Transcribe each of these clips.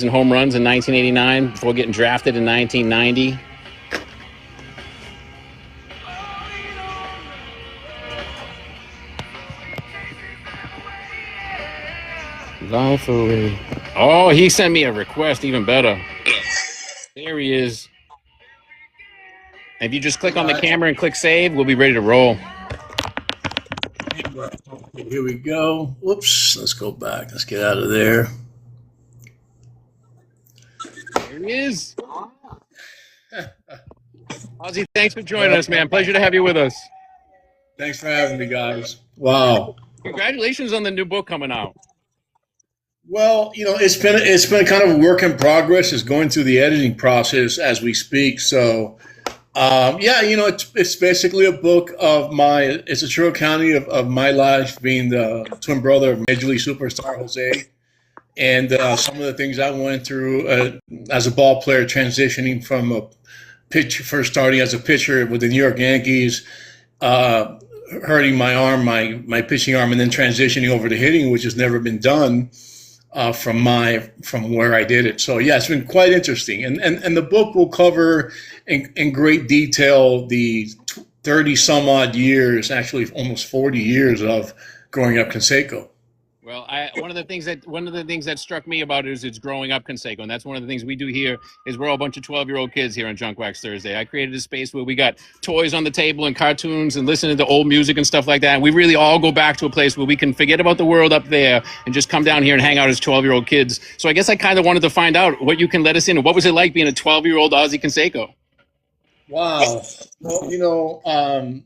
and home runs in 1989 before getting drafted in 1990. Life away. Oh, he sent me a request, even better. There he is. If you just click on the camera and click save, we'll be ready to roll. Here we go. Whoops. Let's go back. Let's get out of there. There he is. Ozzie, thanks for joining us, man. Pleasure to have you with us. Thanks for having me, guys. Wow. Congratulations on the new book coming out. Well, it's been kind of a work in progress. It's going through the editing process as we speak. So, it's basically a book of it's a true accounting of my life being the twin brother of Major League superstar Jose, and some of the things I went through as a ball player, transitioning from a pitch, first starting as a pitcher with the New York Yankees, hurting my arm, my pitching arm, and then transitioning over to hitting, which has never been done. From where I did it. So yeah, it's been quite interesting. And the book will cover in great detail the 30 some odd years, actually almost 40 years of growing up Canseco. Well, one of the things that struck me about it is it's growing up Canseco, and that's one of the things we do here. Is we're all a bunch of 12-year-old kids here on Junk Wax Thursday. I created a space where we got toys on the table and cartoons and listening to old music and stuff like that. And we really all go back to a place where we can forget about the world up there and just come down here and hang out as 12-year-old kids. So I guess I kind of wanted to find out what you can let us in. What was it like being a 12-year-old Ozzie Canseco? Wow. Well,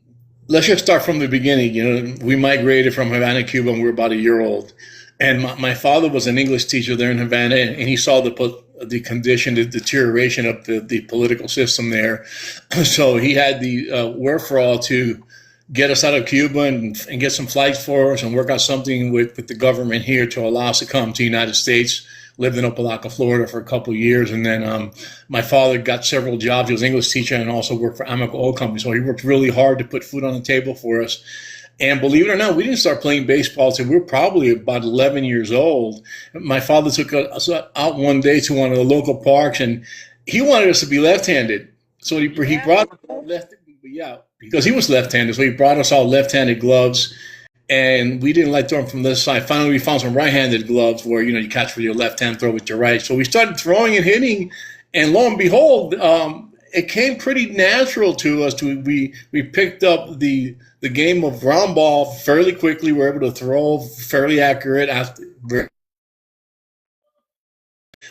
let's just start from the beginning. We migrated from Havana, Cuba, when we were about a year old. And my father was an English teacher there in Havana, and he saw the condition, the deterioration of the political system there. So he had the wherewithal to get us out of Cuba and get some flights for us and work out something with the government here to allow us to come to the United States. Lived in Opelika, Florida for a couple of years. And then my father got several jobs. He was an English teacher and also worked for Amoco Oil Company. So he worked really hard to put food on the table for us. And believe it or not, we didn't start playing baseball until we were probably about 11 years old. My father took us out one day to one of the local parks, and he wanted us to be left-handed. So he brought because he was left-handed. So he brought us all left-handed gloves. And we didn't like throwing from this side. Finally, we found some right-handed gloves where, you catch with your left hand, throw with your right. So we started throwing and hitting, and lo and behold, it came pretty natural to us. We picked up the game of ground ball fairly quickly. We were able to throw fairly accurate.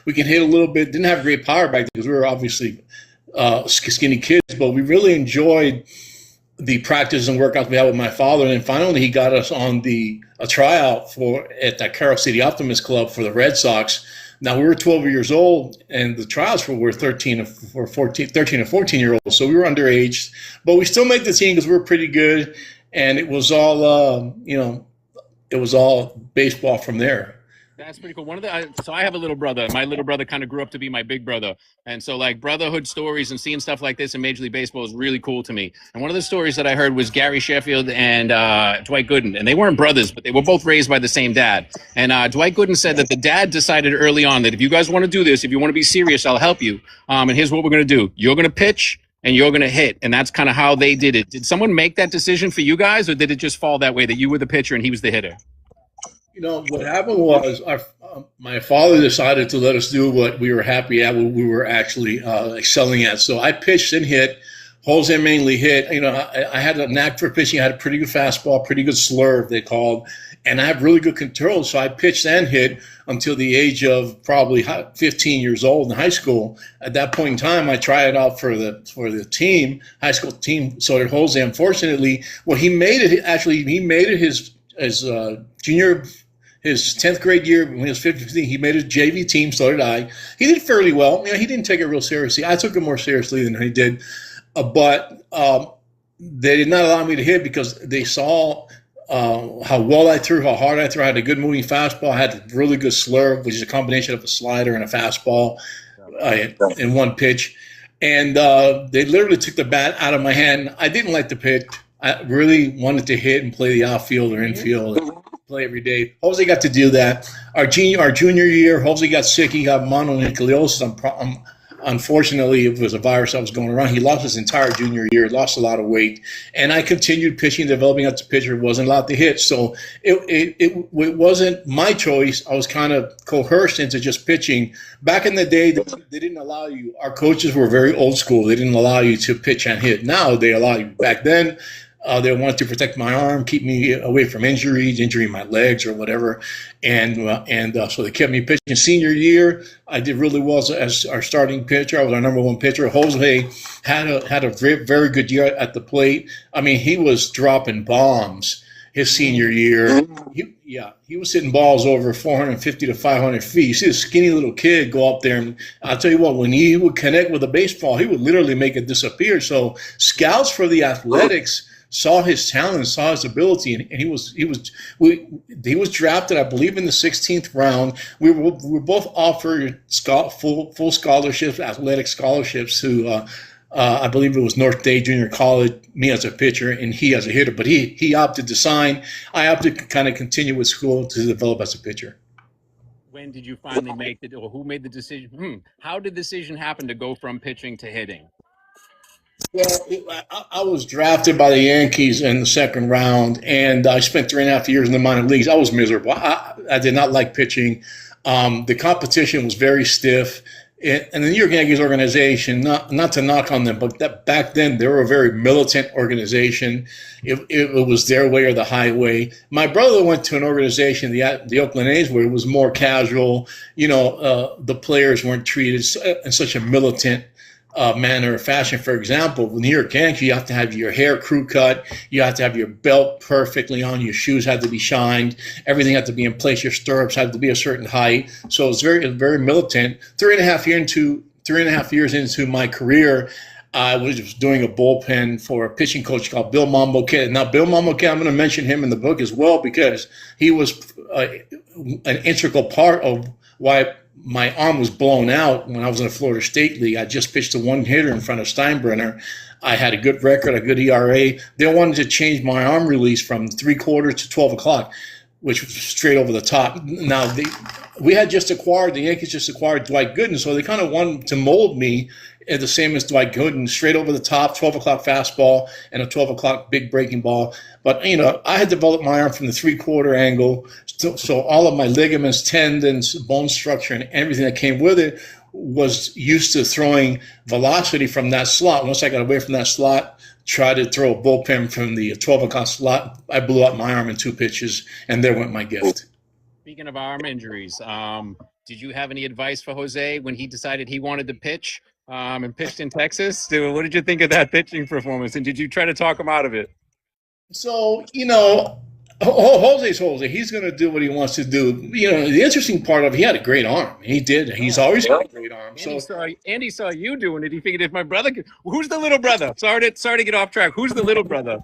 We can hit a little bit. Didn't have great power back then because we were obviously skinny kids, but we really enjoyed the practice and workouts we had with my father. And finally, he got us on a tryout at the Carroll City Optimist Club for the Red Sox. Now, we were 12 years old, and the tryouts were 13 or 14 year olds. So we were underage, but we still made the team because we were pretty good. And it was all, it was all baseball from there. That's pretty cool. So I have a little brother. My little brother kind of grew up to be my big brother. And so like brotherhood stories and seeing stuff like this in Major League Baseball is really cool to me. And one of the stories that I heard was Gary Sheffield and Dwight Gooden. And they weren't brothers, but they were both raised by the same dad. And Dwight Gooden said that the dad decided early on that if you guys want to do this, if you want to be serious, I'll help you. And here's what we're going to do. You're going to pitch and you're going to hit. And that's kind of how they did it. Did someone make that decision for you guys, or did it just fall that way that you were the pitcher and he was the hitter? What happened was my father decided to let us do what we were happy at, what we were actually excelling at. So I pitched and hit. Jose mainly hit. I had a knack for pitching. I had a pretty good fastball, pretty good slurve, they called. And I have really good control. So I pitched and hit until the age of probably 15 years old in high school. At that point in time, I tried out for the team, high school team. So did Jose. Unfortunately, he made it his junior, his 10th grade year when he was 15, he made a JV team, so did I. He did fairly well. He didn't take it real seriously. I took it more seriously than he did. But they did not allow me to hit because they saw how well I threw, how hard I threw. I had a good moving fastball. I had a really good slurve, which is a combination of a slider and a fastball in one pitch. And they literally took the bat out of my hand. I didn't like the pitch. I really wanted to hit and play the outfield or infield. play every day. Jose got to do that. Our junior year, Jose got sick. He got mononucleosis. Unfortunately, it was a virus that was going around. He lost his entire junior year, lost a lot of weight, and I continued pitching, developing as a pitcher. Wasn't allowed to hit, so it wasn't my choice. I was kind of coerced into just pitching. Back in the day, they didn't allow you. Our coaches were very old school. They didn't allow you to pitch and hit. Now they allow you. Back then, they wanted to protect my arm, keep me away from injuring my legs or whatever, and so they kept me pitching. Senior year, I did really well as our starting pitcher. I was our number one pitcher. Jose had a very, very good year at the plate. I mean, he was dropping bombs his senior year. He was hitting balls over 450 to 500 feet. You see a skinny little kid go up there, and I'll tell you what, when he would connect with a baseball, he would literally make it disappear. So scouts for the Athletics saw his talent, saw his ability, and he was drafted, I believe, in the 16th round. We were both offered full scholarships, athletic scholarships to I believe it was North Day Junior College, me as a pitcher and he as a hitter. But he opted to sign. I opted to kind of continue with school to develop as a pitcher. When did you finally make it, or who made the decision? How did the decision happen to go from pitching to hitting? Well, I was drafted by the Yankees in the second round, and I spent 3.5 years in the minor leagues. I was miserable. I did not like pitching. The competition was very stiff. And the New York Yankees organization, not to knock on them, but back then they were a very militant organization. It was their way or the highway. My brother went to an organization, the Oakland A's, where it was more casual. The players weren't treated in such a militant manner or fashion. For example, with New York Yankees, you have to have your hair crew cut, you have to have your belt perfectly on, your shoes had to be shined, everything had to be in place, your stirrups had to be a certain height. So it's very, very militant. 3.5 years into my career, I was doing a bullpen for a pitching coach called Bill Mambo Kid. Now, Bill Mambo Kid, I'm going to mention him in the book as well because he was an integral part of why my arm was blown out when I was in the Florida State League. I just pitched a one-hitter in front of Steinbrenner. I had a good record, a good ERA. They wanted to change my arm release from 3/4 to 12 o'clock, which was straight over the top. Now, the Yankees just acquired Dwight Gooden, so they kind of wanted to mold me the same as Dwight Gooden, straight over the top, 12 o'clock fastball and a 12 o'clock big breaking ball. But, I had developed my arm from the 3/4 angle, so all of my ligaments, tendons, bone structure, and everything that came with it was used to throwing velocity from that slot. Once I got away from that slot, tried to throw a bullpen from the 12 o'clock slot, I blew out my arm in 2 pitches, and there went my gift. Speaking of arm injuries, did you have any advice for Jose when he decided he wanted to pitch and pitched in Texas? What did you think of that pitching performance, and did you try to talk him out of it? So, Jose's Jose. He's going to do what he wants to do. The interesting part of it, he had a great arm. He did. He's always got a great arm. Andy saw you doing it. He figured if my brother could, who's the little brother? Sorry to get off track. Who's the little brother?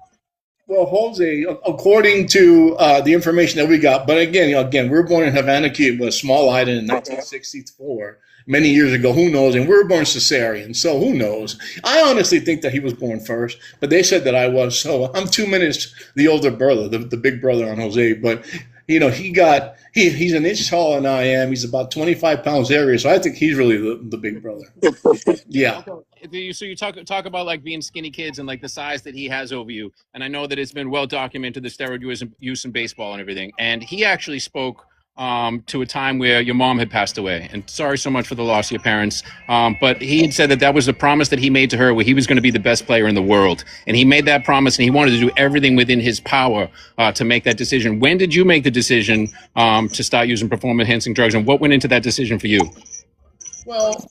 Well, Jose, according to the information that we got, but again, we were born in Havana, Cuba, a small island in 1964, many years ago. Who knows? And we were born cesarean, so who knows? I honestly think that he was born first, but they said that I was. So I'm 2 minutes the older brother, the big brother on Jose. But he's an inch taller than I am. He's about 25 pounds heavier, so I think he's really the big brother. Yeah. So you talk about like being skinny kids and like the size that he has over you, and I know that it's been well documented, the steroid use in baseball and everything. And he actually spoke to a time where your mom had passed away, and sorry so much for the loss of your parents. But he had said that was a promise that he made to her, where he was going to be the best player in the world, and he made that promise, and he wanted to do everything within his power to make that decision. When did you make the decision to start using performance-enhancing drugs, and what went into that decision for you? Well,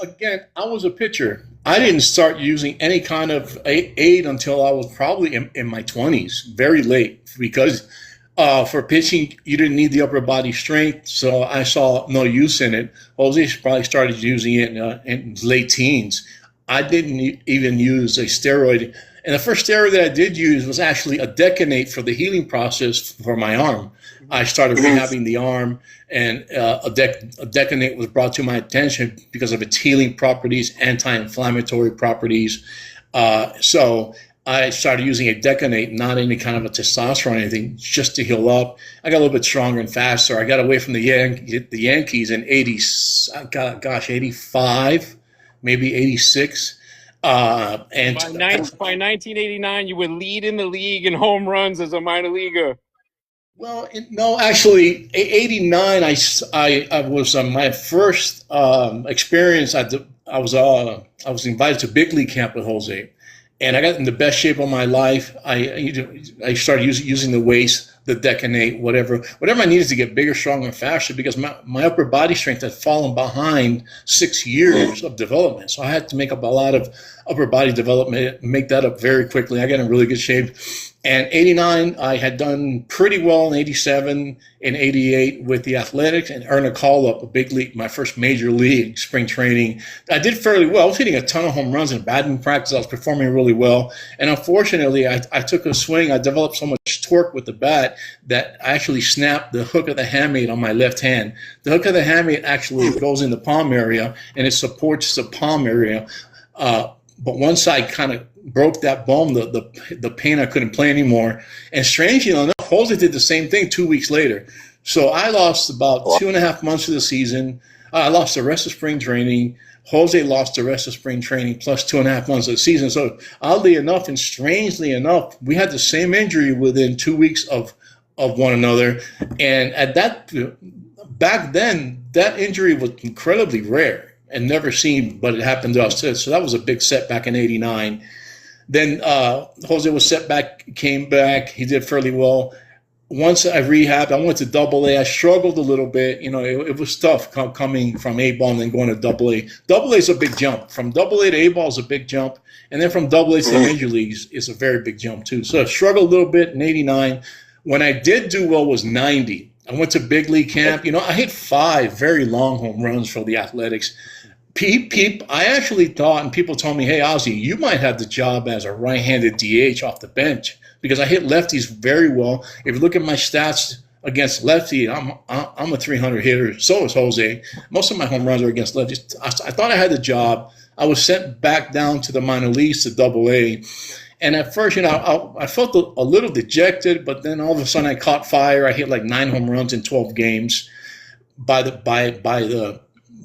again, I was a pitcher. I didn't start using any kind of aid until I was probably in my 20s, very late, because for pitching, you didn't need the upper body strength, so I saw no use in it. Jose probably started using it in his late teens. I didn't even use a steroid. And the first steroid that I did use was actually a decanate for the healing process for my arm. I started rehabbing the arm, and a decanate was brought to my attention because of its healing properties, anti-inflammatory properties. So I started using a decanoate, not any kind of a testosterone or anything, just to heal up. I got a little bit stronger and faster. I got away from the Yankees in 80, gosh, 85, maybe 86. And By 1989, you were leading the league in home runs as a minor leaguer. well, no, actually, 89. I was my first experience. I was invited to big league camp with Jose, and I got in the best shape of my life. I started using the weights, the decanoate, whatever I needed to get bigger, stronger, and faster, because my upper body strength had fallen behind 6 years of development. So I had to make up a lot of upper body development, make that up very quickly. I got in really good shape. And 89, I had done pretty well in 87 and 88 with the Athletics, and earned a call up, a big league, my first major league spring training. I did fairly well. I was hitting a ton of home runs in batting practice. I was performing really well. And unfortunately, I took a swing. I developed so much torque with the bat that I actually snapped the hook of the hamate on my left hand. The hook of the hamate actually goes in the palm area, and it supports the palm area. But once I kind of broke that bone, the pain, I couldn't play anymore. And strangely enough, Jose did the same thing 2 weeks later. So I lost about 2.5 months of the season. I lost the rest of spring training. Jose lost the rest of spring training plus 2.5 months of the season. So oddly enough and strangely enough, we had the same injury within 2 weeks of one another. And back then, that injury was incredibly rare and never seen, but it happened to us too. So that was a big setback in 89. Then Jose was set back, came back. He did fairly well. Once I rehabbed, I went to Double A. I struggled a little bit. It was tough coming from A-ball and then going to Double A. Double A is a big jump. From Double A to A-ball is a big jump. And then from Double A to the major leagues is a very big jump too. So I struggled a little bit in 89. When I did do well was 90. I went to big league camp. I hit 5 very long home runs for the Athletics. I actually thought, and people told me, hey, Ozzie, you might have the job as a right-handed DH off the bench, because I hit lefties very well. If you look at my stats against lefty, I'm a 300 hitter. So is Jose. Most of my home runs are against lefties. I thought I had the job. I was sent back down to the minor leagues to Double A. And at first, I felt a little dejected, but then all of a sudden I caught fire. I hit like 9 home runs in 12 games. By the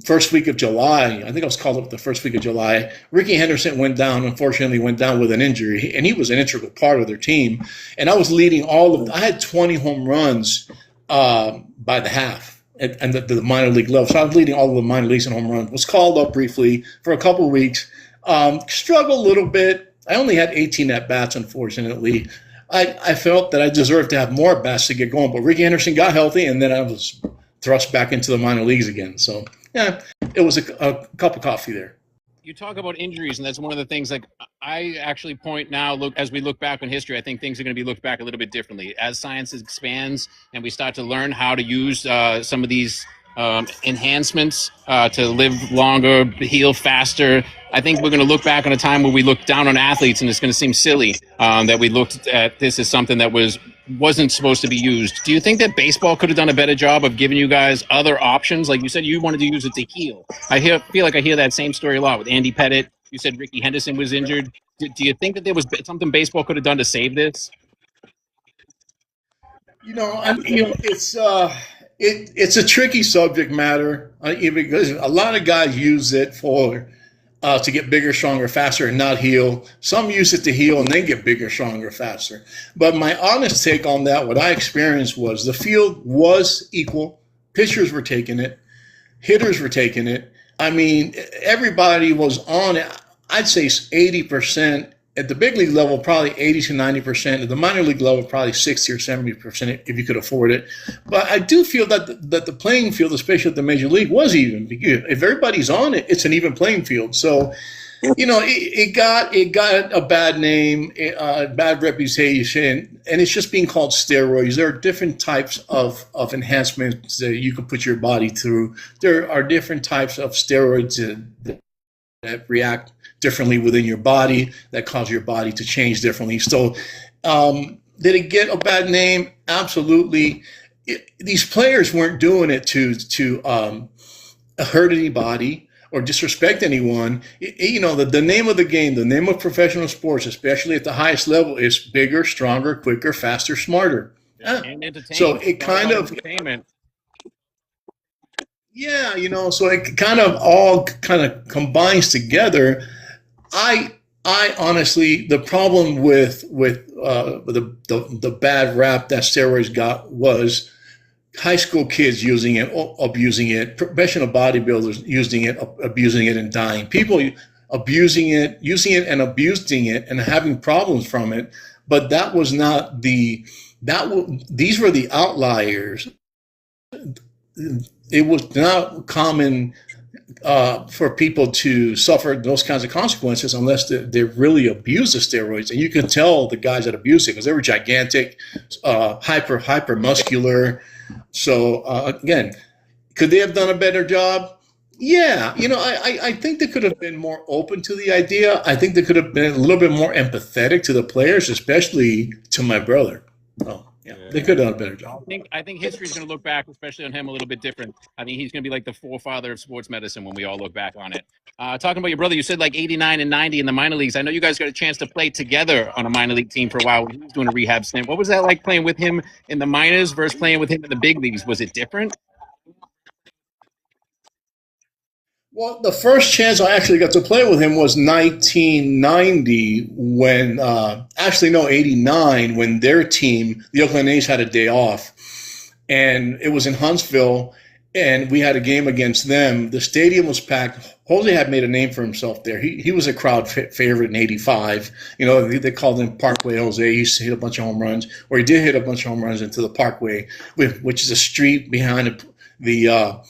first week of July, I think I was called up the first week of July, Ricky Henderson unfortunately went down with an injury, and he was an integral part of their team. And I was leading I had 20 home runs by the half and the minor league level. So I was leading all of the minor leagues in home runs. Was called up briefly for a couple of weeks. Struggled a little bit. I only had 18 at-bats, unfortunately. I felt that I deserved to have more at-bats to get going, but Ricky Henderson got healthy, and then I was thrust back into the minor leagues again. So, yeah, it was a cup of coffee there. You talk about injuries, and that's one of the things, like, I actually point now, as we look back on history, I think things are going to be looked back a little bit differently. As science expands and we start to learn how to use some of these enhancements to live longer, heal faster, I think we're going to look back on a time where we look down on athletes, and it's going to seem silly that we looked at this as something that wasn't supposed to be used. Do you think that baseball could have done a better job of giving you guys other options? Like you said, you wanted to use it to heal. Feel like I hear that same story a lot with Andy Pettit. You said Ricky Henderson was injured. Do you think that there was something baseball could have done to save this? It's a tricky subject matter because a lot of guys use it to get bigger, stronger, faster, and not heal. Some use it to heal and then get bigger, stronger, faster. But my honest take on that, what I experienced was the field was equal. Pitchers were taking it. Hitters were taking it. I mean, everybody was on it. I'd say 80%. At the big league level, probably 80 to 90%. At the minor league level, probably 60 or 70% if you could afford it. But I do feel that the playing field, especially at the major league, was even. If everybody's on it, it's an even playing field. So, it got a bad name, a bad reputation, and it's just being called steroids. There are different types of enhancements that you can put your body through. There are different types of steroids that react differently within your body, that cause your body to change differently. So did it get a bad name? Absolutely. These players weren't doing it to hurt anybody or disrespect anyone. The name of the game, the name of professional sports, especially at the highest level, is bigger, stronger, quicker, faster, smarter. Yeah, Ah. and So entertainment. it It's all kind about of, entertainment. yeah, so it kind of all kind of combines together. I I honestly, the problem with the bad rap that steroids got was high school kids using it, abusing it, professional bodybuilders using it, abusing it, and dying. People abusing it, using it, and abusing it, and having problems from it. But that was not the these were the outliers. It was not common for people to suffer those kinds of consequences unless they really abuse the steroids. And you can tell the guys that abuse it because they were gigantic, hyper muscular. So again, could they have done a better job? Yeah, I think they could have been more open to the idea. I think they could have been a little bit more empathetic to the players, especially to my brother. Oh, yeah, they Yeah. could have done a better job. I think history's going to look back, especially on him, a little bit different. I mean, he's going to be like the forefather of sports medicine when we all look back on it. Talking about your brother, you said like 89 and 90 in the minor leagues. I know you guys got a chance to play together on a minor league team for a while when he was doing a rehab stint. What was that like playing with him in the minors versus playing with him in the big leagues? Was it different? Well, the first chance I actually got to play with him was 1990 when, actually, no, 89 when their team, the Oakland A's, had a day off. And it was in Huntsville, and we had a game against them. The stadium was packed. Jose had made a name for himself there. He was a crowd favorite in '85. They called him Parkway Jose. He used to hit a bunch of home runs, or he did hit a bunch of home runs into the Parkway, which is a street behind the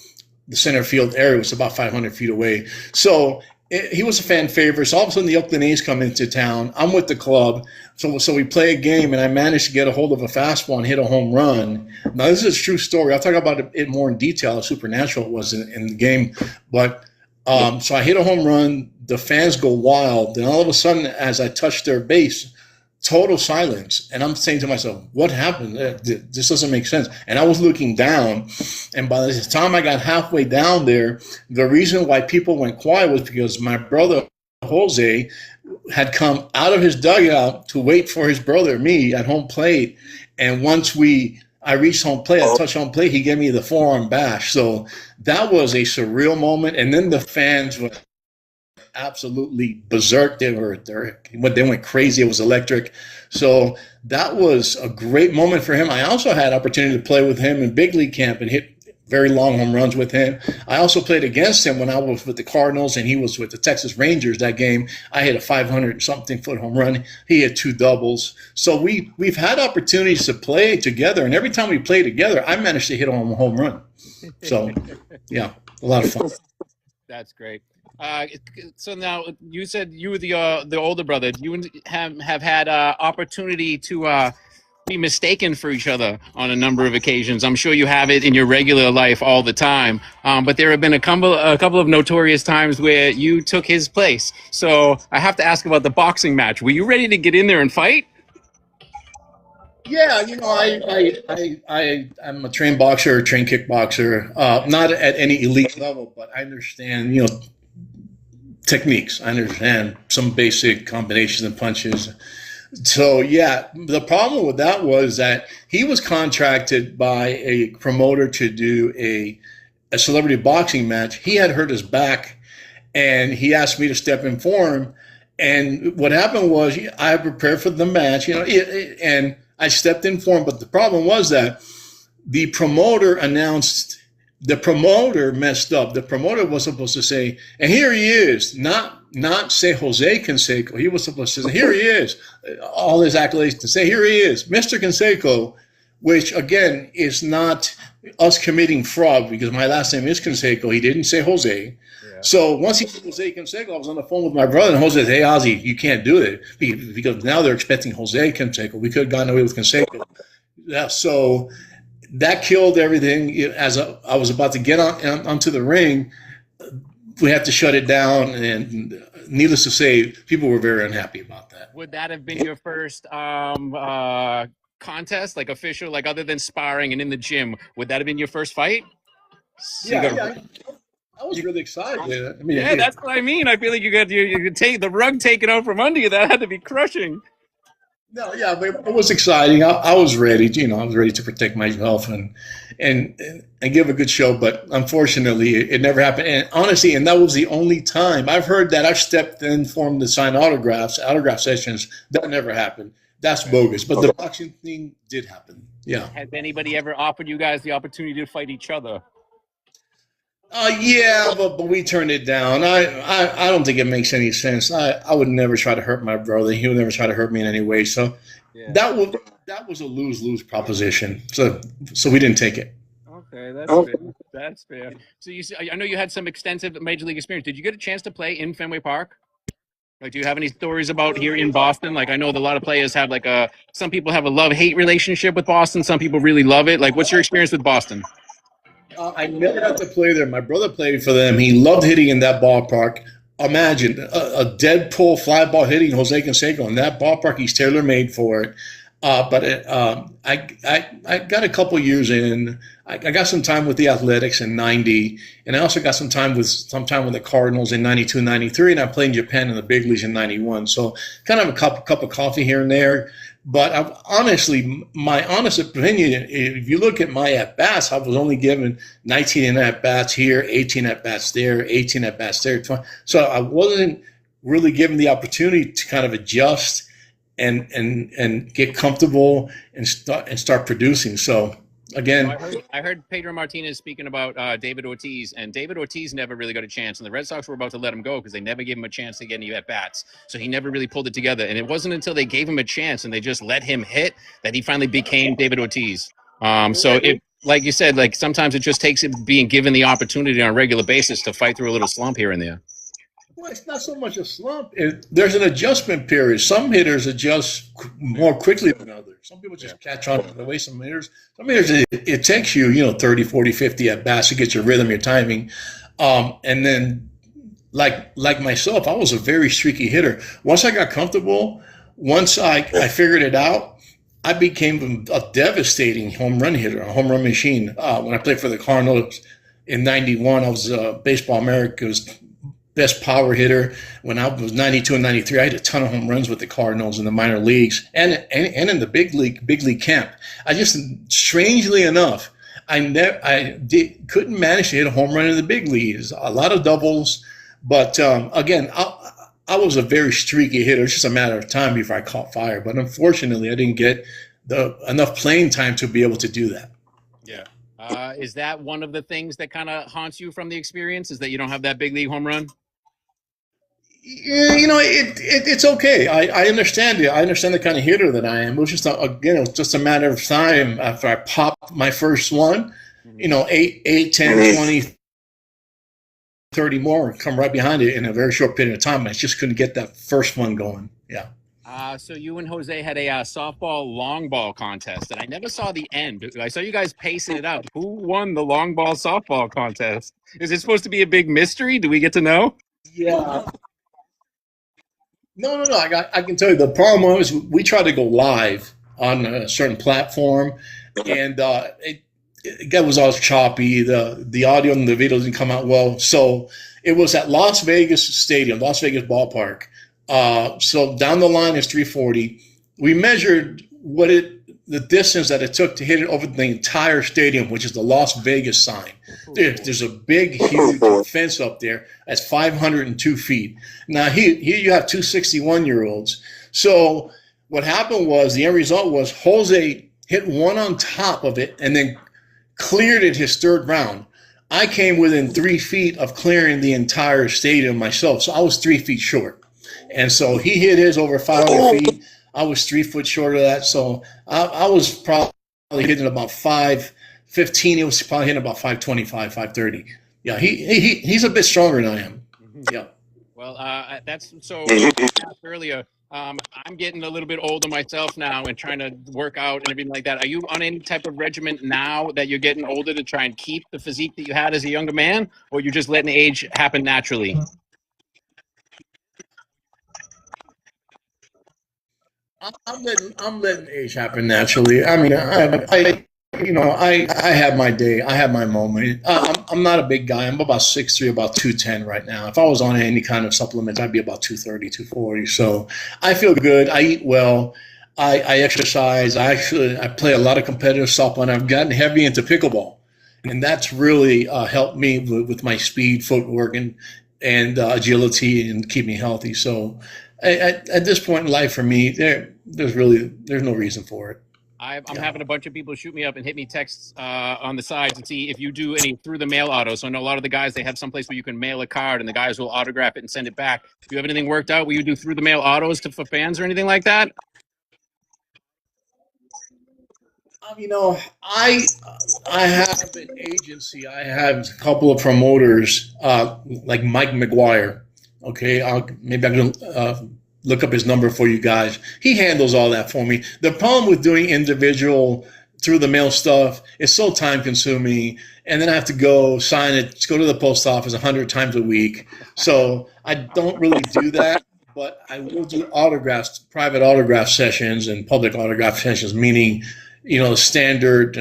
center field area. Was about 500 feet away. So he was a fan favorite. So all of a sudden the Oakland A's come into town. I'm with the club. So we play a game, and I managed to get a hold of a fastball and hit a home run. Now, this is a true story. I'll talk about it more in detail, how supernatural it was in the game. But so I hit a home run. The fans go wild. Then all of a sudden, as I touch their base, total silence. And I'm saying to myself, what happened? This doesn't make sense. And I was looking down. And by the time I got halfway down there, the reason why people went quiet was because my brother, Jose, had come out of his dugout to wait for his brother, me, at home plate. And once I reached home plate, I touched home plate, he gave me the forearm bash. So that was a surreal moment. And then the fans were absolutely berserk. They went crazy. It was electric. So that was a great moment for him. I also had opportunity to play with him in big league camp and hit very long home runs with him. I also played against him when I was with the Cardinals and he was with the Texas Rangers that game. I hit a 500-something foot home run. He had two doubles. So we've had opportunities to play together, and every time we play together, I managed to hit a home run. So, yeah, a lot of fun. That's great. So now you said you were the older brother. You have had opportunity to be mistaken for each other on a number of occasions. I'm sure you have it in your regular life all the time. But there have been a couple of notorious times where you took his place. So I have to ask about the boxing match. Were you ready to get in there and fight? Yeah, I'm a trained boxer, trained kickboxer, not at any elite level, but I understand, techniques. I understand some basic combinations and punches. So yeah, the problem with that was that he was contracted by a promoter to do a celebrity boxing match. He had hurt his back, and he asked me to step in for him. And what happened was I prepared for the match, and I stepped in for him. But the problem was that the promoter messed up. The promoter was supposed to say, and here he is, not say Jose Canseco. He was supposed to say, here he is, all his accolades to say, here he is, Mr. Canseco, which again is not us committing fraud because my last name is Canseco. He didn't say Jose. Yeah. So once he said Jose Canseco, I was on the phone with my brother, and Jose said, hey, Ozzie, you can't do it because now they're expecting Jose Canseco. We could have gotten away with Canseco. Yeah, so that killed everything. As I was about to get onto the ring, we had to shut it down, and needless to say, people were very unhappy about that. Would that have been your first contest, like official, like other than sparring and in the gym? Would that have been your first fight? So Yeah, yeah. I was really excited. I mean, Yeah, that's what I mean. I feel like you could take the rug taken out from under you. That had to be crushing. no, yeah, but it was exciting. I was ready. I was ready to protect myself and give a good show. But unfortunately, it never happened. And honestly, and that was the only time I've heard that I've stepped in for him to sign autograph sessions. That never happened. That's bogus. But the boxing thing did happen. Yeah. Has anybody ever offered you guys the opportunity to fight each other? Yeah, but we turned it down. I don't think it makes any sense. I would never try to hurt my brother. He would never try to hurt me in any way. So Yeah. that was a lose-lose proposition. So we didn't take it. Okay, that's fair. That's fair. So I know you had some extensive major league experience. Did you get a chance to play in Fenway Park? Like, do you have any stories about here in Boston? Like, I know that a lot of players have some people have a love-hate relationship with Boston. Some people really love it. Like, what's your experience with Boston? I never got to play there. My brother played for them. He loved hitting in that ballpark. Imagine a dead pull fly ball hitting Ozzie Canseco in that ballpark. He's tailor made for it. I got a couple years in. I got some time with the Athletics in '90, and I also got some time with the Cardinals in '92, '93, and I played in Japan in the big leagues in '91. So kind of a cup of coffee here and there. But honestly, my honest opinion, if you look at my at bats, I was only given 19 at bats here, 18 at bats there, 18 at bats there. So I wasn't really given the opportunity to kind of adjust and get comfortable and start producing. So again, I heard Pedro Martinez speaking about David Ortiz, and David Ortiz never really got a chance, and the Red Sox were about to let him go because they never gave him a chance to get any at bats. So he never really pulled it together, and it wasn't until they gave him a chance and they just let him hit that he finally became David Ortiz. Like you said, like sometimes it just takes it being given the opportunity on a regular basis to fight through a little slump here and there. Well, it's not so much a slump. There's an adjustment period. Some hitters adjust more quickly than others. Some people just catch on to the way some hitters, it takes you, 30, 40, 50 at bats to get your rhythm, your timing. And then like myself, I was a very streaky hitter. Once I got comfortable, once I figured it out, I became a devastating home run hitter, a home run machine. When I played for the Cardinals in '91, I was Baseball America's best power hitter. When I was 92 and 93, I had a ton of home runs with the Cardinals in the minor leagues and in the big league camp. I just, strangely enough, couldn't manage to hit a home run in the big leagues. A lot of doubles, but again, I was a very streaky hitter. It's just a matter of time before I caught fire. But unfortunately, I didn't get enough playing time to be able to do that. Yeah. Is that one of the things that kind of haunts you from the experience? Is that you don't have that big league home run? Yeah, it's okay. I understand it. I understand the kind of hitter that I am. It was just just a matter of time after I popped my first one. 8, 10, 20, 30 more come right behind it in a very short period of time. I just couldn't get that first one going. Yeah. So you and Jose had a softball long ball contest, and I never saw the end. I saw you guys pacing it out. Who won the long ball softball contest? Is it supposed to be a big mystery? Do we get to know? Yeah. No. I can tell you the problem was we tried to go live on a certain platform, and it was all choppy. The audio and the video didn't come out well. So it was at Las Vegas Stadium, Las Vegas Ballpark. So down the line is 340. We measured the distance that it took to hit it over the entire stadium, which is the Las Vegas sign. There's a big, huge fence up there that's 502 feet. Now here you have 261-year-olds. So what happened was the end result was Jose hit one on top of it and then cleared it his third round. I came within 3 feet of clearing the entire stadium myself, so I was 3 feet short. And so he hit his over 500 feet. I was 3 foot short of that. So I was probably hitting about 515. He was probably hitting about 525, 530. Yeah, he's a bit stronger than I am. Yeah. Well, that's so earlier. I'm getting a little bit older myself now and trying to work out and everything like that. Are you on any type of regimen now that you're getting older to try and keep the physique that you had as a younger man, or you're just letting age happen naturally? I'm letting age happen naturally. I mean, I have my day. I have my moment. I'm not a big guy. I'm about 6'3", about 210 right now. If I was on any kind of supplements, I'd be about 230, 240. So I feel good. I eat well. I exercise. I play a lot of competitive softball, and I've gotten heavy into pickleball, and that's really helped me with my speed, footwork, and agility, and keep me healthy. So at this point in life, for me, there's no reason for it. I'm Yeah. having a bunch of people shoot me up and hit me texts on the sides and see if you do any through the mail auto. So I know a lot of the guys, they have someplace where you can mail a card and the guys will autograph it and send it back. Do you have anything worked out where you do through the mail autos for fans or anything like that? You know, I have an agency. I have a couple of promoters, like Mike McGuire. Okay, maybe I can look up his number for you guys. He handles all that for me. The problem with doing individual through the mail stuff is so time consuming, and then I have to go sign it, go to the post office 100 times a week. So I don't really do that. But I will do autographs, private autograph sessions, and public autograph sessions, meaning standard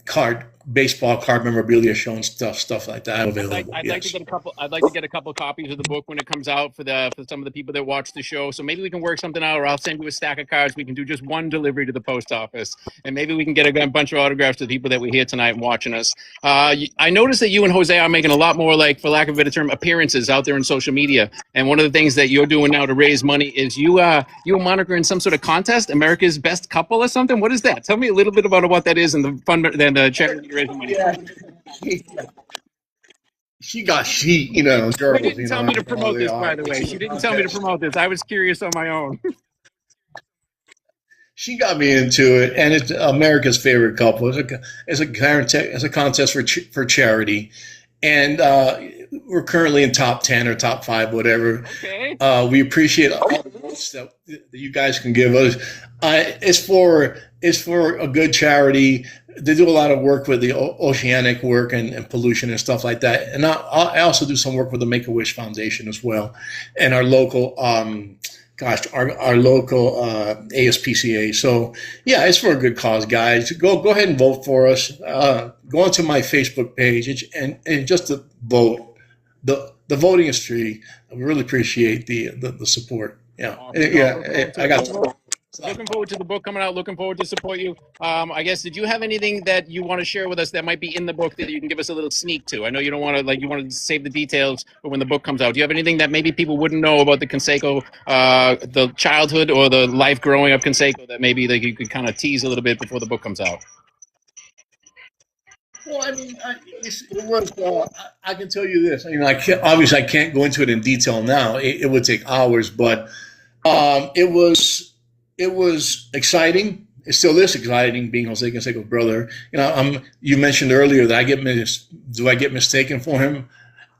card baseball card memorabilia show and stuff like that available. I'd like to Yes. get a couple. I'd like to get a couple copies of the book when it comes out for some of the people that watch the show. So maybe we can work something out, or I'll send you a stack of cards. We can do just one delivery to the post office, and maybe we can get a bunch of autographs to the people that were here tonight and watching us. I noticed that you and Jose are making a lot more, like, for lack of a better term, appearances out there in social media. And one of the things that you're doing now to raise money is you are monitoring some sort of contest, America's Best Couple or something. What is that? Tell me a little bit about what that is and the fund and the charity you're raising money. Yeah. She got She girls, didn't tell me to how promote they this, by are. the way. It's She a didn't tell me to contest. promote this. I was curious on my own. She got me into it, and it's America's favorite couple. It's a contest for charity, and we're currently in top 10 or top five, whatever. Okay. We appreciate all the votes that you guys can give us. It's for a good charity. They do a lot of work with the oceanic work and pollution and stuff like that. And I also do some work with the Make a Wish Foundation as well, and our local. Our local ASPCA. So yeah, it's for a good cause, guys. Go ahead and vote for us. Go onto my Facebook page and just to vote. The voting is free. I really appreciate the support. Yeah, Awesome. yeah. I got. Looking forward to the book coming out. Looking forward to support you. I guess, did you have anything that you want to share with us that might be in the book that you can give us a little sneak to? I know you don't want to, you want to save the details for when the book comes out. Do you have anything that maybe people wouldn't know about the Canseco, the childhood or the life growing up Canseco, that maybe you could kind of tease a little bit before the book comes out? Well, I mean, it was. I can tell you this. Obviously, I can't go into it in detail now. It would take hours, but it was exciting. It still is exciting being Jose Canseco's brother. You mentioned earlier that do I get mistaken for him?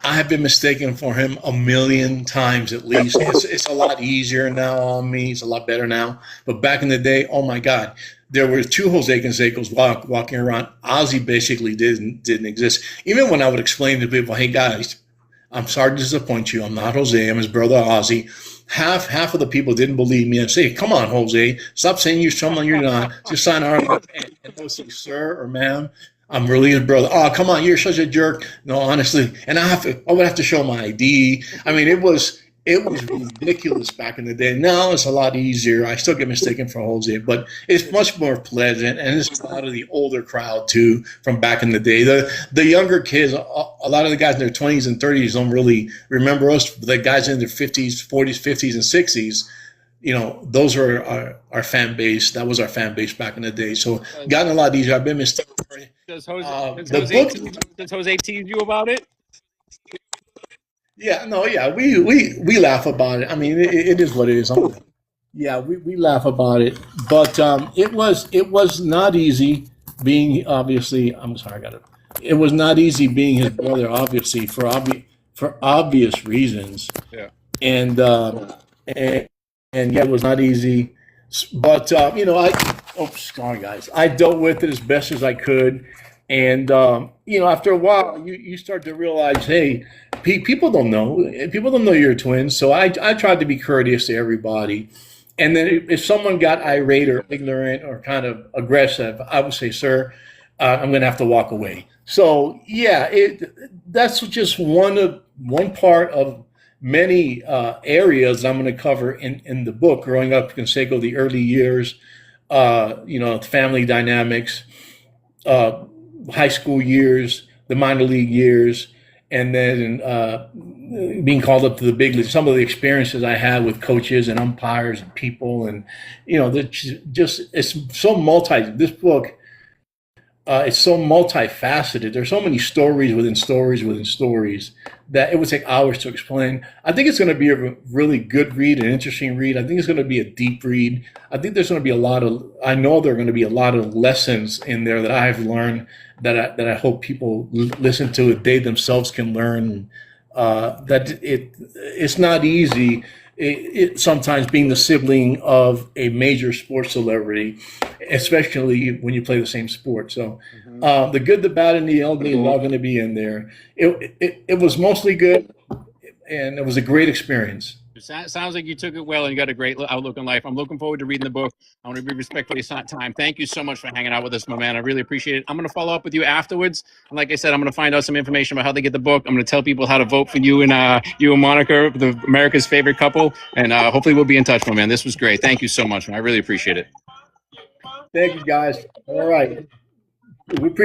I have been mistaken for him a million times at least. It's a lot easier now on me. It's a lot better now. But back in the day, oh my God, there were two Jose Cansecos walking around. Ozzie basically didn't exist. Even when I would explain to people, hey guys, I'm sorry to disappoint you. I'm not Jose. I'm his brother Ozzie. Half of the people didn't believe me and say, "Come on, Jose, stop saying you're someone you're not. Just sign our and they'll say, sir or ma'am, I'm really his brother. Oh, come on, you're such a jerk." No, honestly, and I would have to show my ID. I mean, it was ridiculous back in the day. Now it's a lot easier. I still get mistaken for Jose, but it's much more pleasant, and it's a lot of the older crowd too from back in the day. The younger kids, a lot of the guys in their 20s and 30s don't really remember us. The guys in their 50s, 40s, 50s, and 60s, those are our fan base. That was our fan base back in the day. So gotten a lot easier. I've been mistaken for it. Does Jose tease you about it? Yeah, no, yeah, we laugh about it. I mean, it is what it is. Yeah, we laugh about it, but it was not easy being, obviously. I'm sorry, I got it. It was not easy being his brother, obviously, for obvious reasons, Yeah. and yeah, it was not easy. But sorry guys, I dealt with it as best as I could, and after a while, you start to realize, hey, people don't know you're twins. So I tried to be courteous to everybody, and then if someone got irate or ignorant or kind of aggressive, I would say, sir, I'm going to have to walk away. So yeah, that's just one part of many areas I'm going to cover in the book. Growing up in Canseco, the early years, family dynamics, uh, high school years, the minor league years, and then being called up to the big leagues. Some of the experiences I had with coaches and umpires and people, and just it's so multi. This book, it's so multifaceted. There's so many stories within stories within stories that it would take hours to explain. I think it's going to be a really good read, an interesting read. I think it's going to be a deep read. I think there's going to be I know there are going to be a lot of lessons in there that I've learned that I hope people listen to it. They themselves can learn that it's not easy. Sometimes being the sibling of a major sports celebrity, especially when you play the same sport. So the good, the bad, and the ugly is all going to be in there. It was mostly good, and it was a great experience. It sounds like you took it well and you got a great outlook on life. I'm looking forward to reading the book. I want to be respectful of your time. Thank you so much for hanging out with us, my man. I really appreciate it. I'm going to follow up with you afterwards. And like I said, I'm going to find out some information about how they get the book. I'm going to tell people how to vote for you and Monica, the America's favorite couple. And hopefully we'll be in touch, my man. This was great. Thank you so much, man. I really appreciate it. Thank you, guys. All right. We appreciate